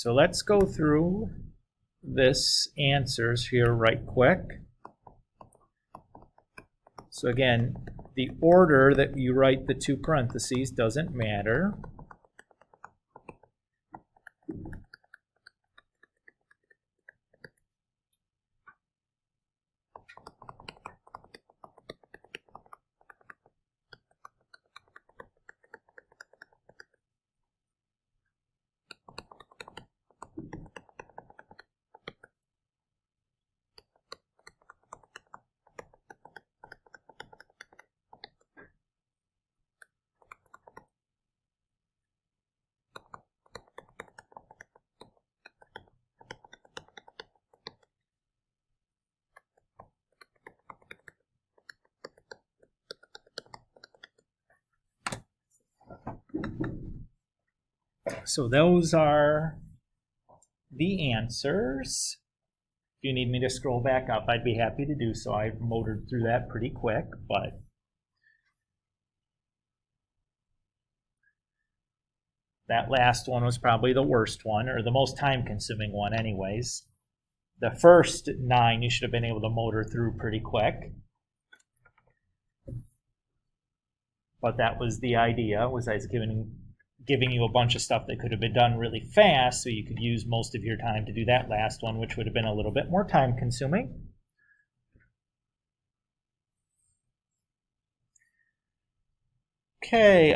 So let's go through this answers here right quick. So again, the order that you write the two parentheses doesn't matter. So those are the answers. If you need me to scroll back up, I'd be happy to do so. I've motored through that pretty quick, but that last one was probably the worst one, or the most time-consuming one anyways. The first 9 you should have been able to motor through pretty quick. But that was the idea, was I was giving you a bunch of stuff that could have been done really fast, so you could use most of your time to do that last one, which would have been a little bit more time consuming. Okay,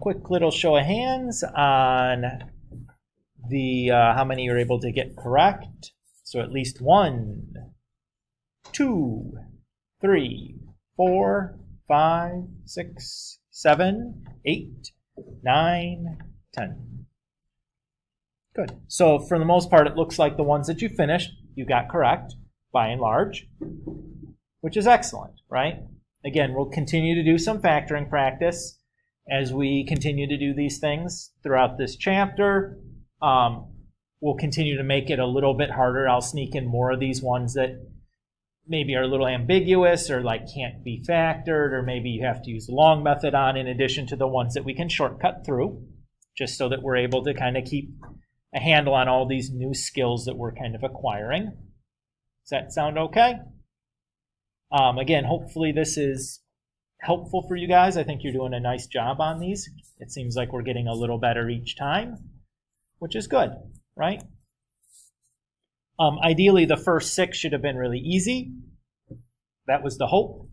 quick little show of hands on the how many you're able to get correct. So at least 1, 2, 3, 4, 5, 6, 7, 8, 9, 10. Good. So for the most part, it looks like the ones that you finished, you got correct by and large, which is excellent, right? Again, we'll continue to do some factoring practice as we continue to do these things throughout this chapter. We'll continue to make it a little bit harder. I'll sneak in more of these ones that maybe are a little ambiguous or like can't be factored, or maybe you have to use the long method on in addition to the ones that we can shortcut through, just so that we're able to kind of keep a handle on all these new skills that we're kind of acquiring. Does that sound okay? Again, hopefully this is helpful for you guys. I think you're doing a nice job on these. It seems like we're getting a little better each time, which is good, right? Ideally, the first 6 should have been really easy. That was the hope.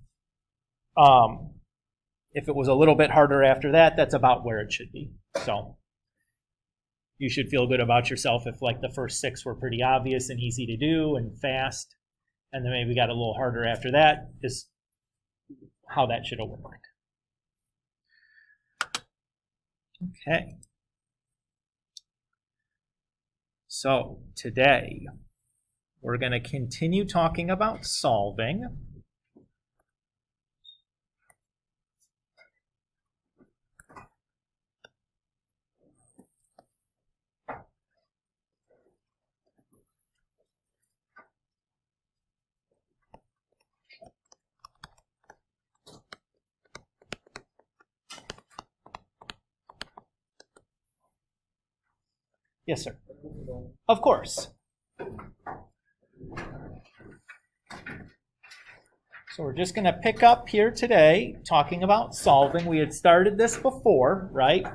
If it was a little bit harder after that, that's about where it should be. So you should feel good about yourself if like the first 6 were pretty obvious and easy to do and fast, and then maybe got a little harder after that, is how that should have worked. Okay. So today, we're going to continue talking about solving. Yes, sir. Of course. So we're just going to pick up here today talking about solving. We had started this before, right?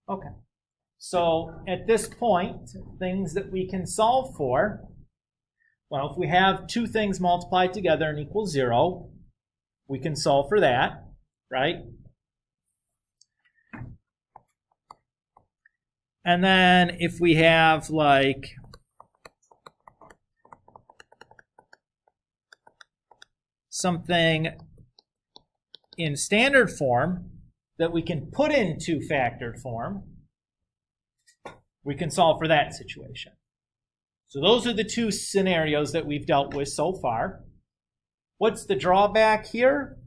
Okay, so at this point, things that we can solve for, well, if we have 2 things multiplied together and equal 0, we can solve for that, right? And then if we have like something in standard form that we can put into factored form, we can solve for that situation. So those are the two scenarios that we've dealt with so far. What's the drawback here?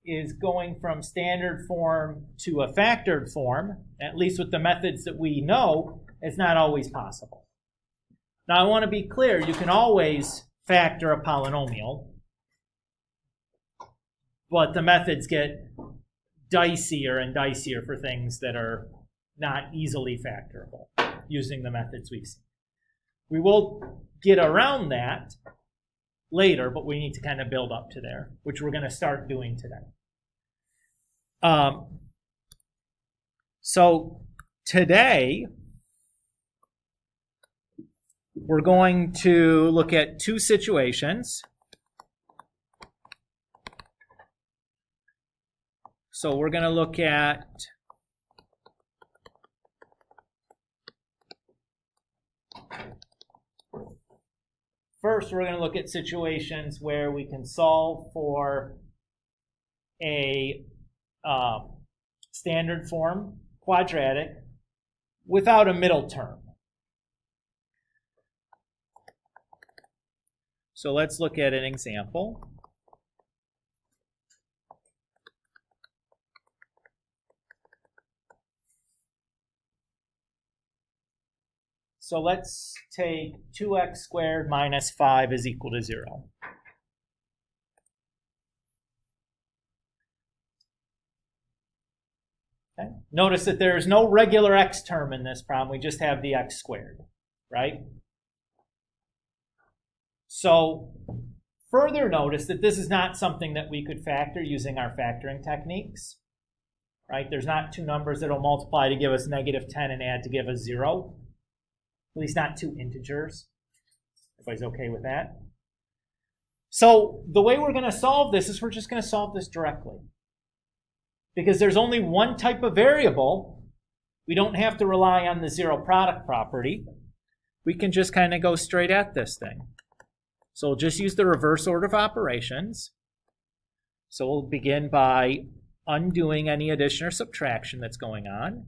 Is going from standard form to a factored form, at least with the methods that we know, is not always possible. Now I want to be clear, you can always factor a polynomial, but the methods get dicier and dicier for things that are not easily factorable using the methods we've seen. We will get around that later, but we need to kind of build up to there, which we're going to start doing today. So today, we're going to look at two situations. So we're going to look at first, we're going to look at situations where we can solve for a standard form quadratic without a middle term. So let's look at an example. So let's take 2x squared minus 5 is equal to 0. Okay. Notice that there's no regular x term in this problem. We just have the x squared, right? So further notice that this is not something that we could factor using our factoring techniques, right? There's not two numbers that will multiply to give us negative 10 and add to give us 0. At least not two integers. Everybody's okay with that? So the way we're going to solve this is we're just going to solve this directly. Because there's only one type of variable, we don't have to rely on the zero product property. We can just kind of go straight at this thing. So we'll just use the reverse order of operations. So we'll begin by undoing any addition or subtraction that's going on.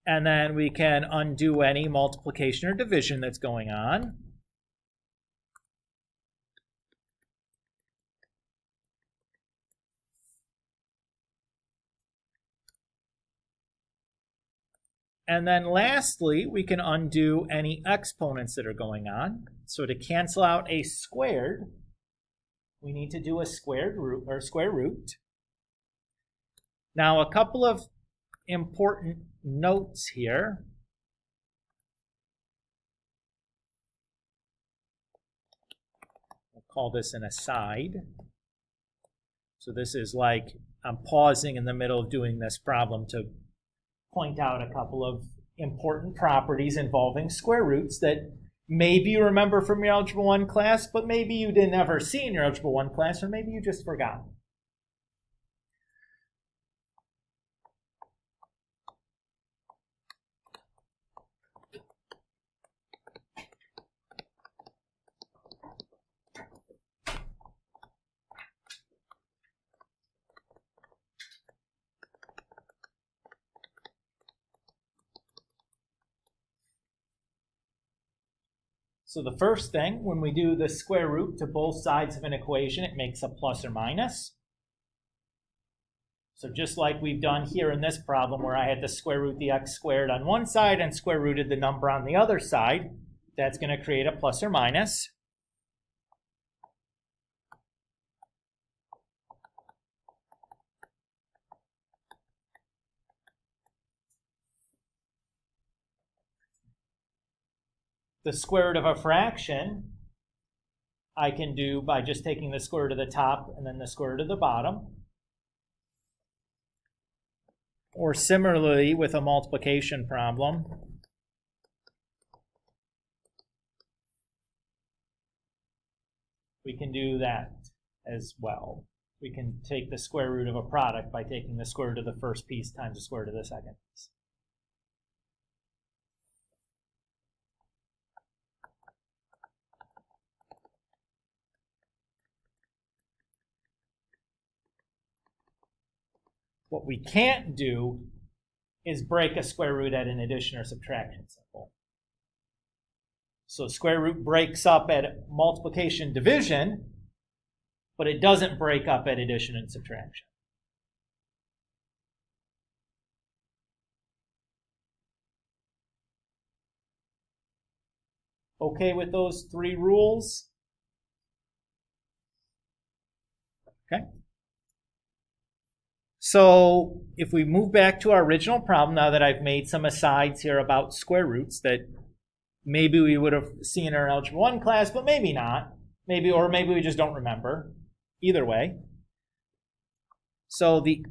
And then we can undo any multiplication or division that's going on. And then lastly, we can undo any exponents that are going on. So to cancel out a squared, we need to do a squared root or square root. Now a couple of important notes here. We'll call this an aside. So this is like I'm pausing in the middle of doing this problem to point out a couple of important properties involving square roots that maybe you remember from your Algebra 1 class, but maybe you didn't ever see in your Algebra 1 class, or maybe you just forgot. So the first thing, when we do the square root to both sides of an equation, it makes a plus or minus. So just like we've done here in this problem where I had to square root the x squared on one side and square rooted the number on the other side, that's going to create a plus or minus. The square root of a fraction, I can do by just taking the square root of the top and then the square root of the bottom. Or similarly with a multiplication problem, we can do that as well. We can take the square root of a product by taking the square root of the first piece times the square root of the second piece. What we can't do is break a square root at an addition or subtraction symbol. So square root breaks up at multiplication division, but it doesn't break up at addition and subtraction. Okay with those three rules? Okay. So if we move back to our original problem, now that I've made some asides here about square roots that maybe we would have seen in our Algebra 1 class, but maybe not. Maybe we just don't remember. Either way. So the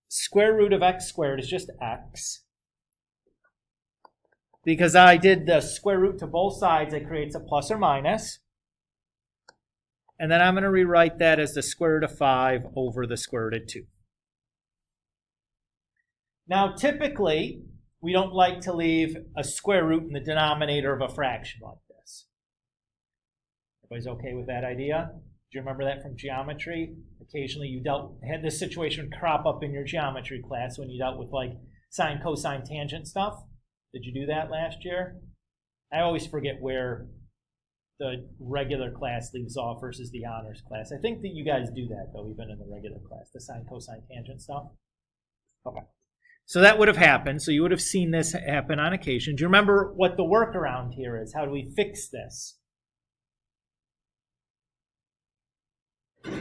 square root of x squared is just x. Because I did the square root to both sides, it creates a plus or minus. And then I'm going to rewrite that as the square root of 5 over the square root of 2. Now, typically, we don't like to leave a square root in the denominator of a fraction like this. Everybody's okay with that idea? Do you remember that from geometry? Occasionally you had this situation crop up in your geometry class when you dealt with like sine, cosine, tangent stuff. Did you do that last year? I always forget where the regular class leaves off versus the honors class. I think that you guys do that though, even in the regular class, the sine, cosine, tangent stuff. Okay. So that would have happened. So you would have seen this happen on occasion. Do you remember what the workaround here is? How do we fix this?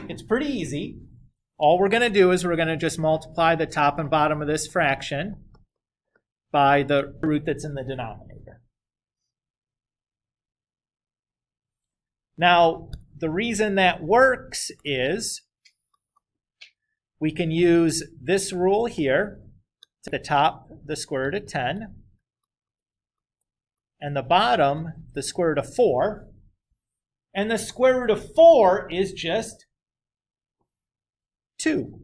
It's pretty easy. All we're going to do is we're going to just multiply the top and bottom of this fraction by the root that's in the denominator. Now, the reason that works is we can use this rule here. To the top, the square root of 10, and the bottom, the square root of 4. And the square root of 4 is just 2.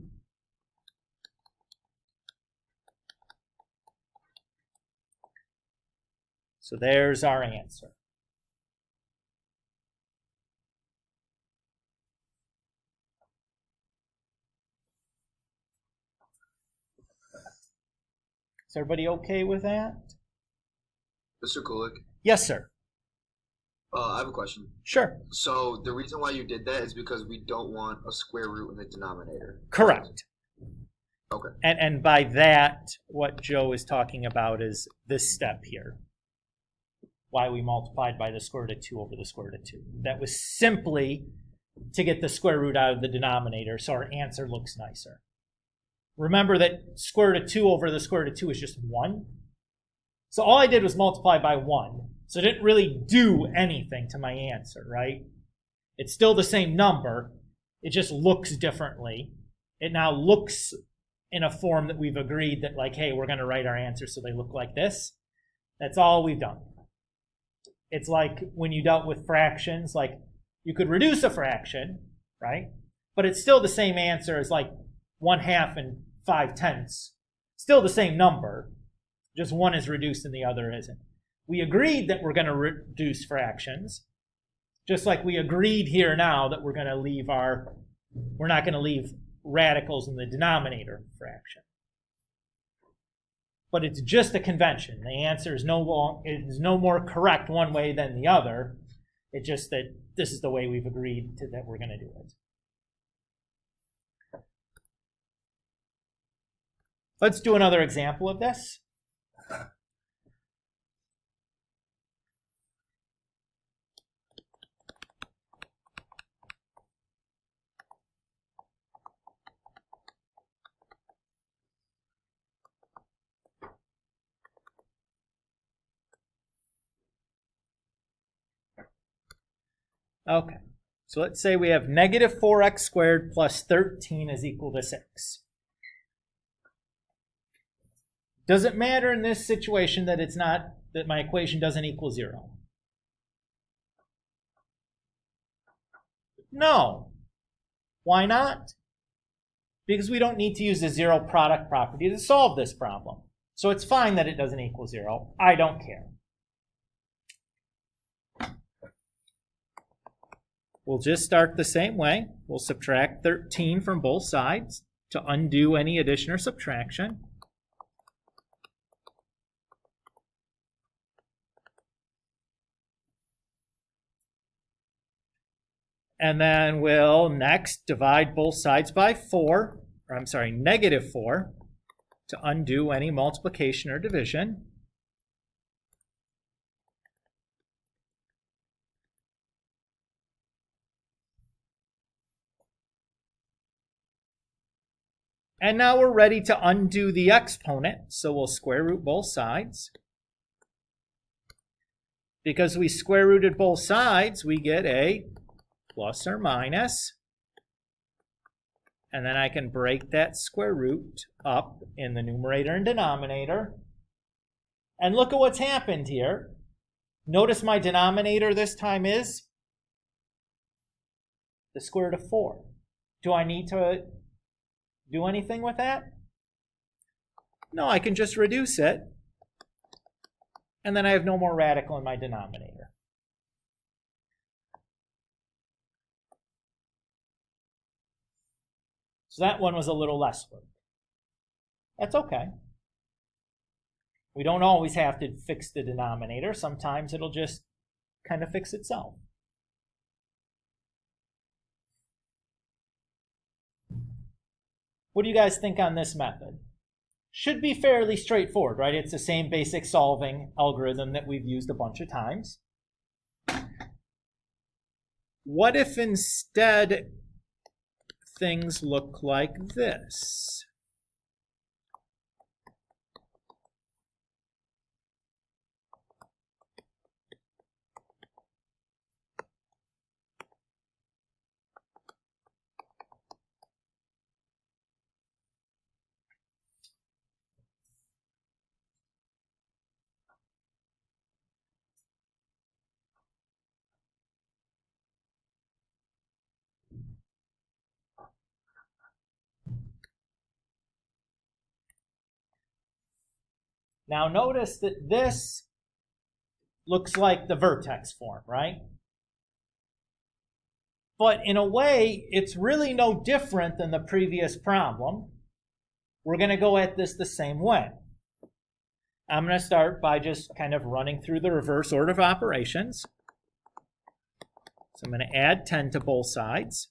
So there's our answer. Is everybody okay with that? Mr. Kulik? Yes, sir. I have a question. Sure. So the reason why you did that is because we don't want a square root in the denominator. Correct. Okay. And by that, what Joe is talking about is this step here. Why we multiplied by the square root of 2 over the square root of 2. That was simply to get the square root out of the denominator so our answer looks nicer. Remember that square root of 2 over the square root of 2 is just 1. So all I did was multiply by 1. So it didn't really do anything to my answer, right? It's still the same number. It just looks differently. It now looks in a form that we've agreed that like, hey, we're going to write our answers so they look like this. That's all we've done. It's like when you dealt with fractions, like you could reduce a fraction, right? But it's still the same answer as like 1/2 and 5/10. Still the same number, just one is reduced and the other isn't. We agreed that we're going to reduce fractions, just like we agreed here now that we're not going to leave radicals in the denominator of the fraction. But it's just a convention. The answer is no more correct one way than the other. It's just that this is the way we've agreed to that we're going to do it. Let's do another example of this. Okay, so let's say we have negative 4x squared plus 13 is equal to 6. Does it matter in this situation that that my equation doesn't equal 0? No. Why not? Because we don't need to use the zero product property to solve this problem. So it's fine that it doesn't equal 0. I don't care. We'll just start the same way. We'll subtract 13 from both sides to undo any addition or subtraction. And then we'll next divide both sides by 4, or I'm sorry, -4, to undo any multiplication or division. And now we're ready to undo the exponent, so we'll square root both sides. Because we square rooted both sides, we get a plus or minus. And then I can break that square root up in the numerator and denominator. And look at what's happened here. Notice my denominator this time is the square root of 4. Do I need to do anything with that? No, I can just reduce it. And then I have no more radical in my denominator. So that one was a little less work. That's okay. We don't always have to fix the denominator. Sometimes it'll just kind of fix itself. What do you guys think on this method? Should be fairly straightforward, right? It's the same basic solving algorithm that we've used a bunch of times. What if instead things look like this? Now notice that this looks like the vertex form, right? But in a way, it's really no different than the previous problem. We're going to go at this the same way. I'm going to start by just kind of running through the reverse order of operations. So I'm going to add 10 to both sides.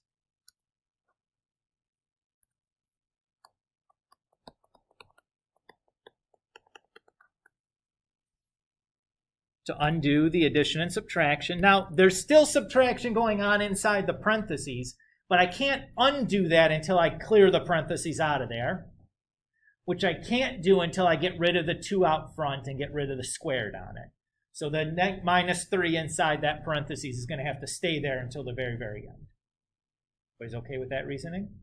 To undo the addition and subtraction. Now, there's still subtraction going on inside the parentheses, but I can't undo that until I clear the parentheses out of there, which I can't do until I get rid of the 2 out front and get rid of the squared on it. So the -3 inside that parentheses is going to have to stay there until the very, very end. Everybody's okay with that reasoning?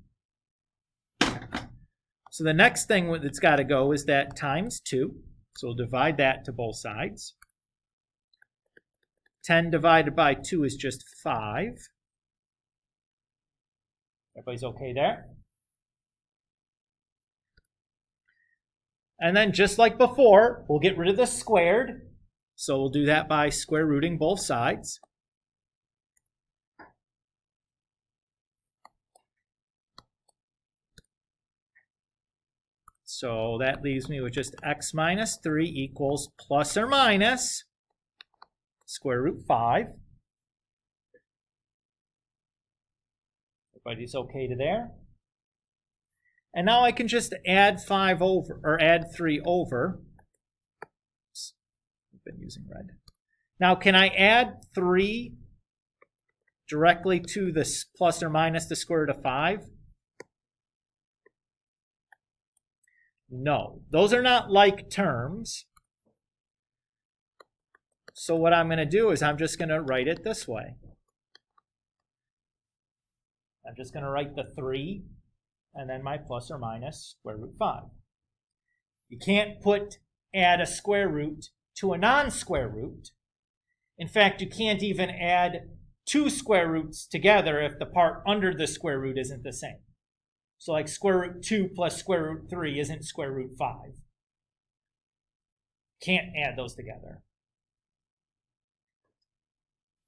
So the next thing that's got to go is that times 2. So we'll divide that to both sides. 10 divided by 2 is just 5. Everybody's okay there? And then just like before, we'll get rid of the squared. So we'll do that by square rooting both sides. So that leaves me with just x minus 3 equals plus or minus square root 5. Everybody's okay to there? And now I can just add 5 over, or add 3 over. I've been using red. Now, can I add 3 directly to this plus or minus the square root of 5? No, those are not like terms. So what I'm going to do is I'm just going to write it this way. I'm just going to write the 3 and then my plus or minus square root 5. You can't add a square root to a non-square root. In fact, you can't even add two square roots together if the part under the square root isn't the same. So like square root 2 plus square root 3 isn't square root 5. Can't add those together.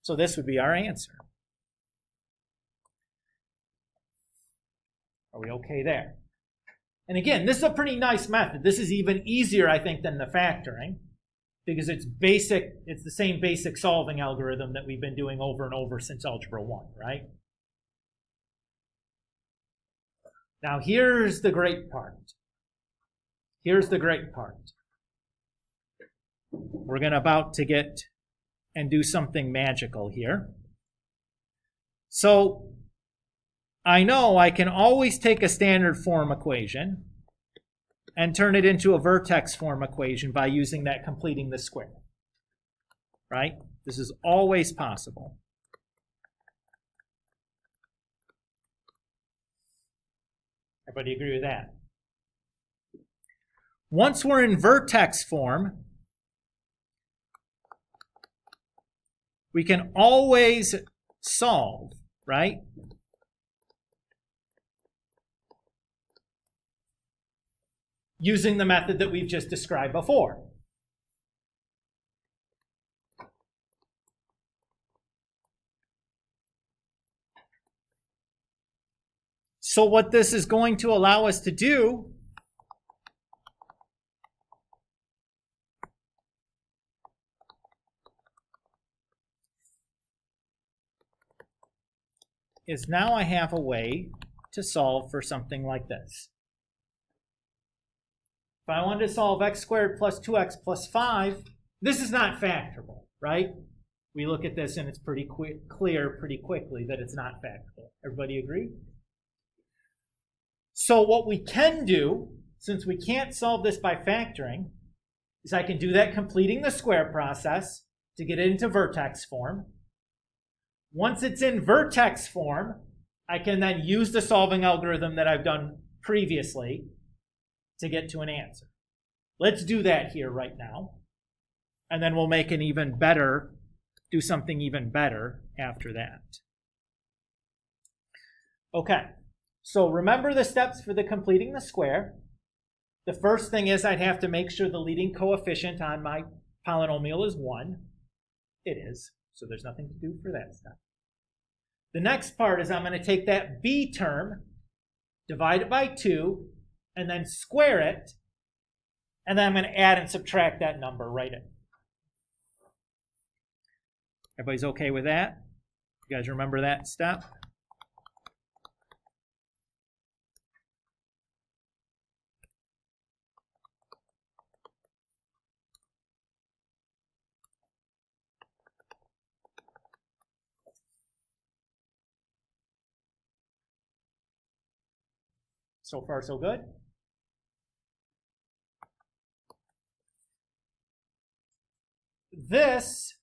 So this would be our answer. Are we okay there? And again, this is a pretty nice method. This is even easier, I think, than the factoring, because it's basic. It's the same basic solving algorithm that we've been doing over and over since Algebra 1, right? Now here's the great part. Here's the great part. We're about to get and do something magical here. So I know I can always take a standard form equation and turn it into a vertex form equation by using that completing the square, right? This is always possible. Everybody agree with that? Once we're in vertex form, we can always solve, right? Using the method that we've just described before. So what this is going to allow us to do is now I have a way to solve for something like this. If I wanted to solve x squared plus 2x plus 5, this is not factorable, right? We look at this and it's pretty clear pretty quickly that it's not factorable. Everybody agree? So what we can do, since we can't solve this by factoring, is I can do that completing the square process to get it into vertex form. Once it's in vertex form, I can then use the solving algorithm that I've done previously to get to an answer. Let's do that here right now. And then we'll make an even better, do something even better after that. Okay, so remember the steps for the completing the square. The first thing is I'd have to make sure the leading coefficient on my polynomial is 1. It is, so there's nothing to do for that step. The next part is I'm going to take that b term, divide it by 2, and then square it, and then I'm going to add and subtract that number right in. Everybody's okay with that? You guys remember that step? So far, so good? This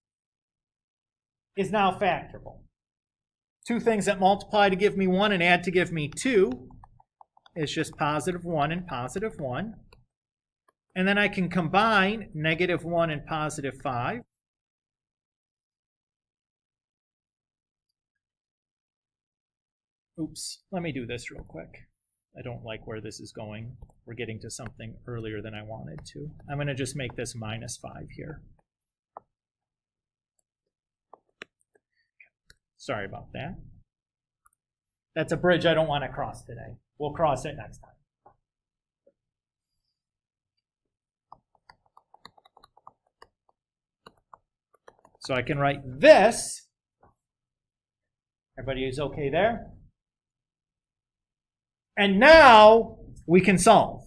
is now factorable. Two things that multiply to give me 1 and add to give me 2 is just positive 1 and positive 1. And then I can combine negative 1 and positive 5. Oops, let me do this real quick. I don't like where this is going. We're getting to something earlier than I wanted to. I'm going to just make this minus 5 here. Sorry about that. That's a bridge I don't want to cross today. We'll cross it next time. So I can write this. Everybody is okay there? And now we can solve.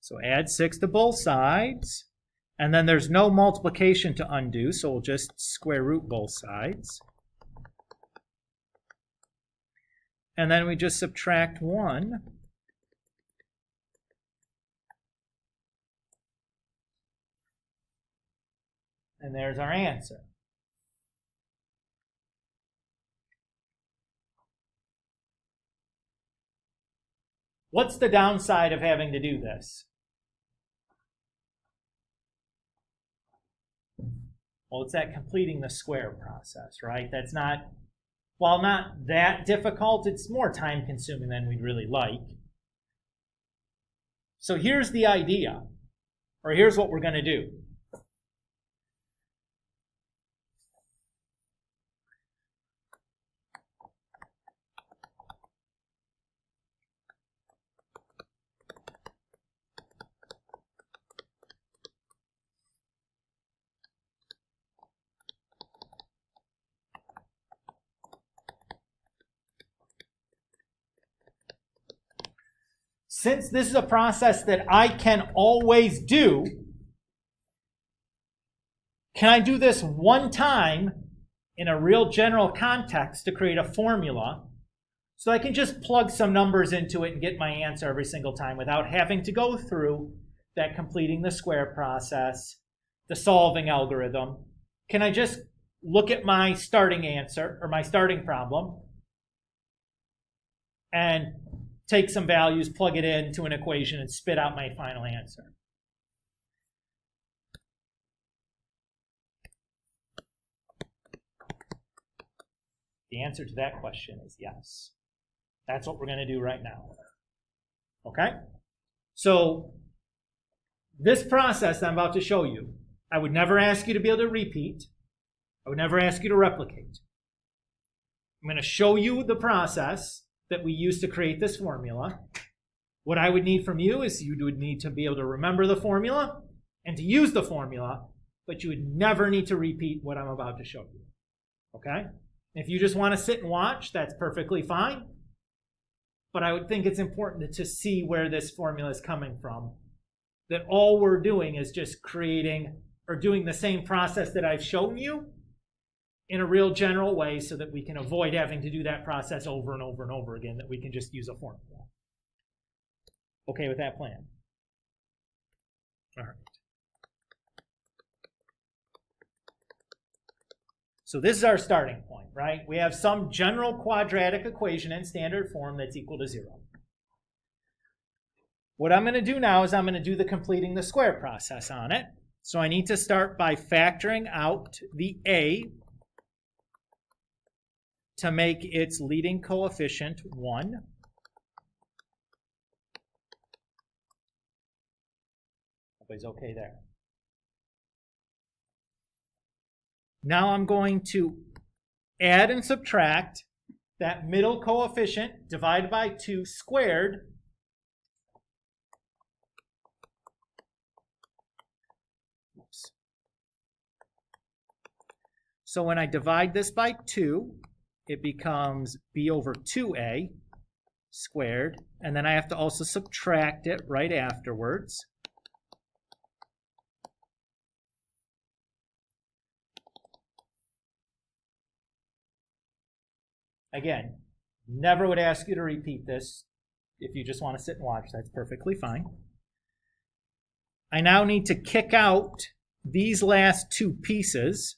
So add 6 to both sides. And then there's no multiplication to undo, so we'll just square root both sides. And then we just subtract 1 And there's our answer. What's the downside of having to do this? Well, it's that completing the square process, right? That's not, while not that difficult, it's more time consuming than we'd really like. So here's the idea, or here's what we're going to do. Since this is a process that I can always do, can I do this one time in a real general context to create a formula so I can just plug some numbers into it and get my answer every single time without having to go through that completing the square process, the solving algorithm? Can I just look at my starting answer or my starting problem and take some values, plug it into an equation, and spit out my final answer? The answer to that question is yes. That's what we're going to do right now. Okay? So this process I'm about to show you, I would never ask you to be able to repeat. I would never ask you to replicate. I'm going to show you the process that we use to create this formula. What I would need from you is you would need to be able to remember the formula and to use the formula, but you would never need to repeat what I'm about to show you. Okay? If you just want to sit and watch, that's perfectly fine. But I would think it's important to see where this formula is coming from. That all we're doing is just creating or doing the same process that I've shown you in a real general way so that we can avoid having to do that process over and over and over again, that we can just use a formula. Okay with that plan? All right. So this is our starting point, right? We have some general quadratic equation in standard form that's equal to 0. What I'm going to do now is I'm going to do the completing the square process on it. So I need to start by factoring out the a to make its leading coefficient 1. Everybody's okay there. Now I'm going to add and subtract that middle coefficient divided by 2 squared So when I divide this by 2, it becomes b over 2a squared, and then I have to also subtract it right afterwards. Again, never would ask you to repeat this. If you just want to sit and watch, that's perfectly fine. I now need to kick out these last 2 pieces.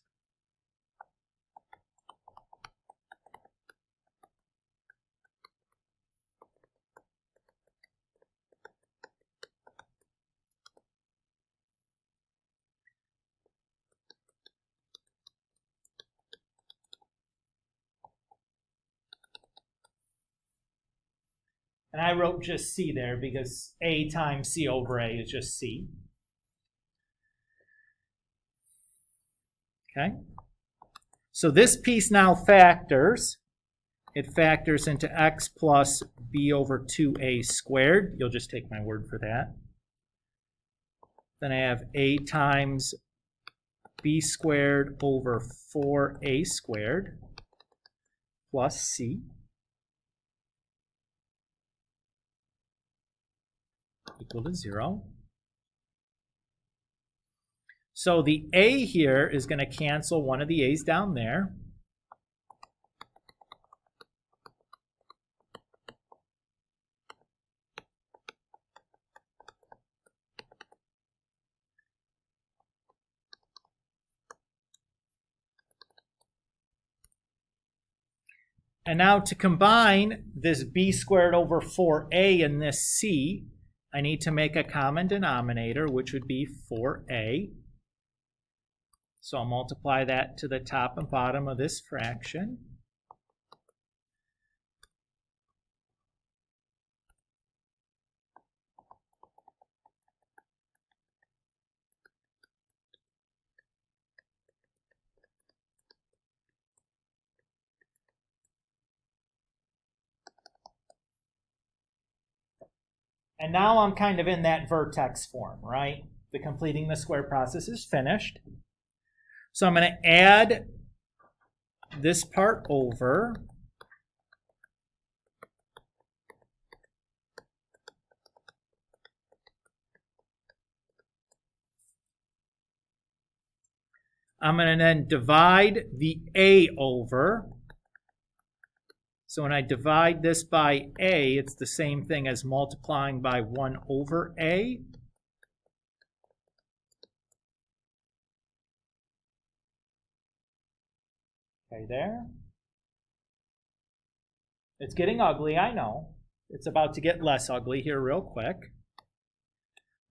And I wrote just c there because a times c over a is just c. Okay? So this piece now factors. It factors into x plus b over 2a squared. You'll just take my word for that. Then I have a times b squared over 4a squared plus c equal to 0. So the a here is going to cancel one of the a's down there. And now to combine this b squared over 4a and this c, I need to make a common denominator, which would be 4a. So I'll multiply that to the top and bottom of this fraction. And now I'm kind of in that vertex form, right? The completing the square process is finished. So I'm going to add this part over. I'm going to then divide the a over. So when I divide this by a, it's the same thing as multiplying by 1 over a. Okay, there. It's getting ugly, I know. It's about to get less ugly here real quick.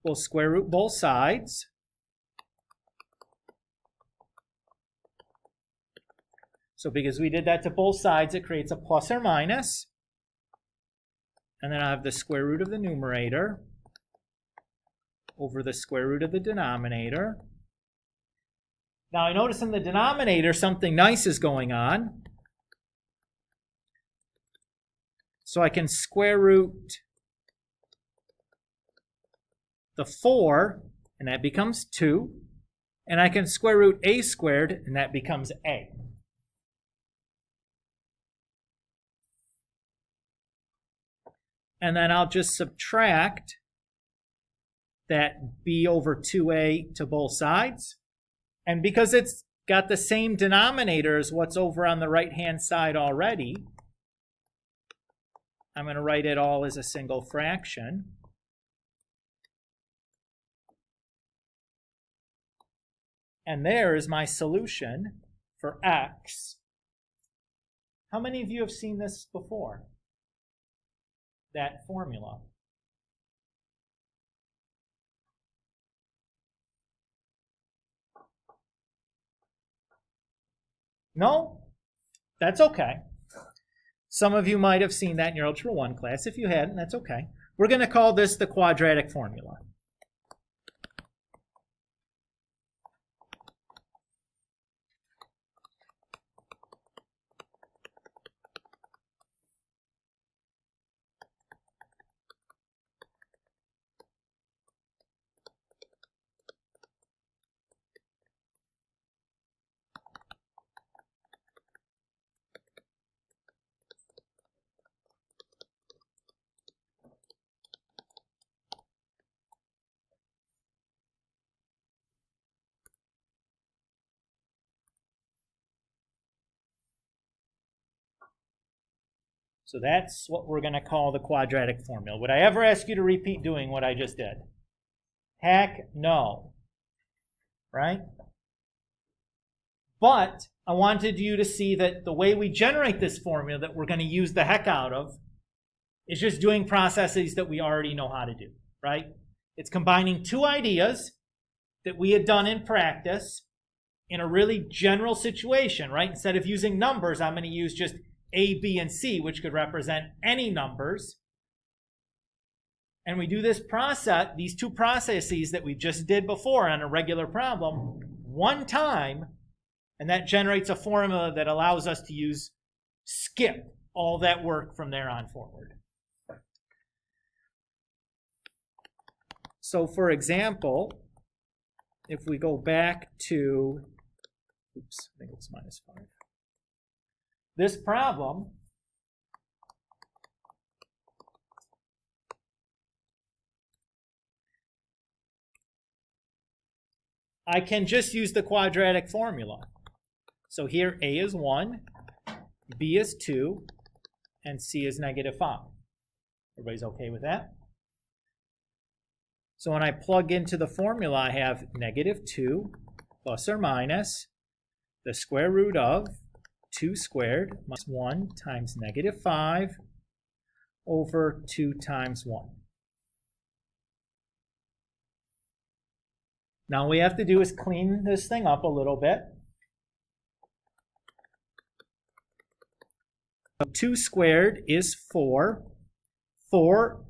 We'll square root both sides. So because we did that to both sides, it creates a plus or minus. And then I have the square root of the numerator over the square root of the denominator. Now I notice in the denominator something nice is going on. So I can square root the 4, and that becomes 2. And I can square root a squared, and that becomes a. And then I'll just subtract that b over 2a to both sides. And because it's got the same denominator as what's over on the right-hand side already, I'm going to write it all as a single fraction. And there is my solution for x. How many of you have seen this before? That formula. No? That's okay. Some of you might have seen that in your Algebra 1 class. If you hadn't, that's okay. We're going to call this the quadratic formula. So that's what we're going to call the quadratic formula. Would I ever ask you to repeat doing what I just did? Heck no. Right? But I wanted you to see that the way we generate this formula that we're going to use the heck out of is just doing processes that we already know how to do. Right? It's combining two ideas that we had done in practice in a really general situation. Right? Instead of using numbers, I'm going to use just A, B, and C, which could represent any numbers. And we do this process, these two processes that we just did before on a regular problem, one time, and that generates a formula that allows us to skip all that work from there on forward. So for example, if we go back to, oops, I think it's -5. This problem, I can just use the quadratic formula. So here A is 1, B is 2, and C is -5. Everybody's okay with that? So when I plug into the formula, I have -2 plus or minus the square root of 2 squared minus 1 times negative 5 over 2 times 1. Now all we have to do is clean this thing up a little bit. 2 squared is 4. 4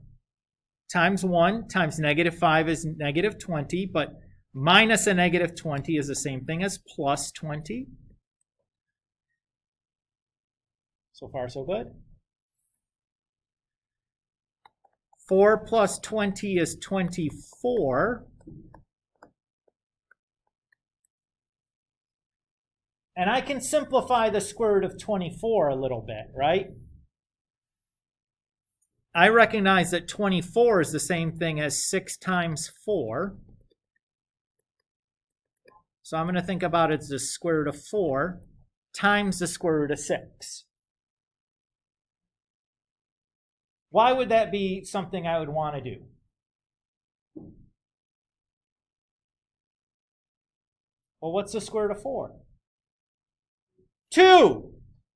times 1 times negative 5 is negative 20, but minus a negative 20 is the same thing as plus 20. So far, so good. 4 plus 20 is 24. And I can simplify the square root of 24 a little bit, right? I recognize that 24 is the same thing as 6 times 4. So I'm going to think about it as the square root of 4 times the square root of 6. Why would that be something I would want to do? Well, what's the square root of 4? 2!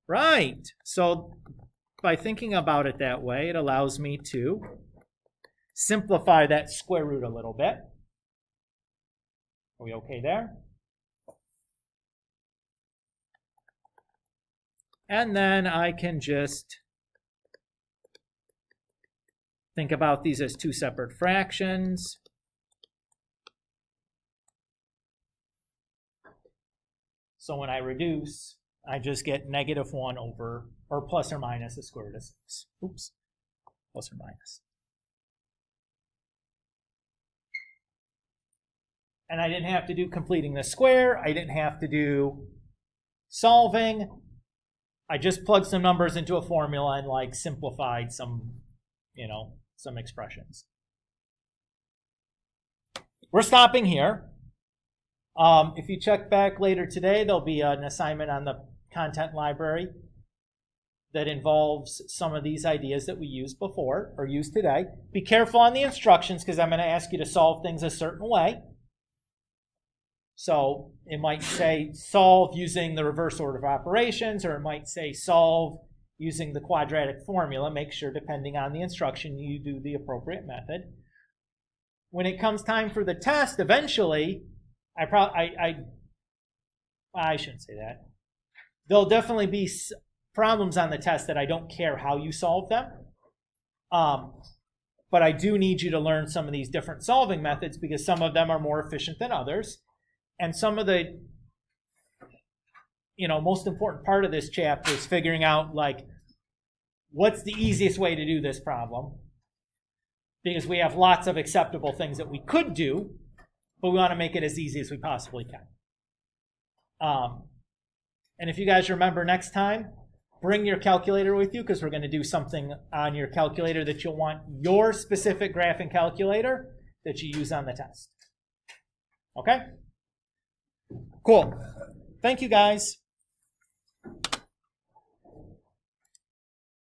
Right. So by thinking about it that way, it allows me to simplify that square root a little bit. Are we okay there? And then I can just think about these as 2 separate fractions. So when I reduce, I just get negative 1 over, or plus or minus the square root of 6. Oops, plus or minus. And I didn't have to do completing the square. I didn't have to do solving. I just plugged some numbers into a formula and like simplified some, some expressions. We're stopping here. If you check back later today, there'll be an assignment on the content library that involves some of these ideas that we used before or used today. Be careful on the instructions because I'm going to ask you to solve things a certain way. So it might say solve using the reverse order of operations, or it might say solve using the quadratic formula. Make sure, depending on the instruction, you do the appropriate method. When it comes time for the test, eventually, I shouldn't say that. There'll definitely be problems on the test that I don't care how you solve them. But I do need you to learn some of these different solving methods because some of them are more efficient than others. And some of the, most important part of this chapter is figuring out, like, what's the easiest way to do this problem? Because we have lots of acceptable things that we could do, but we want to make it as easy as we possibly can. And if you guys remember next time, bring your calculator with you because we're going to do something on your calculator that you'll want your specific graphing calculator that you use on the test. Okay? Cool. Thank you, guys.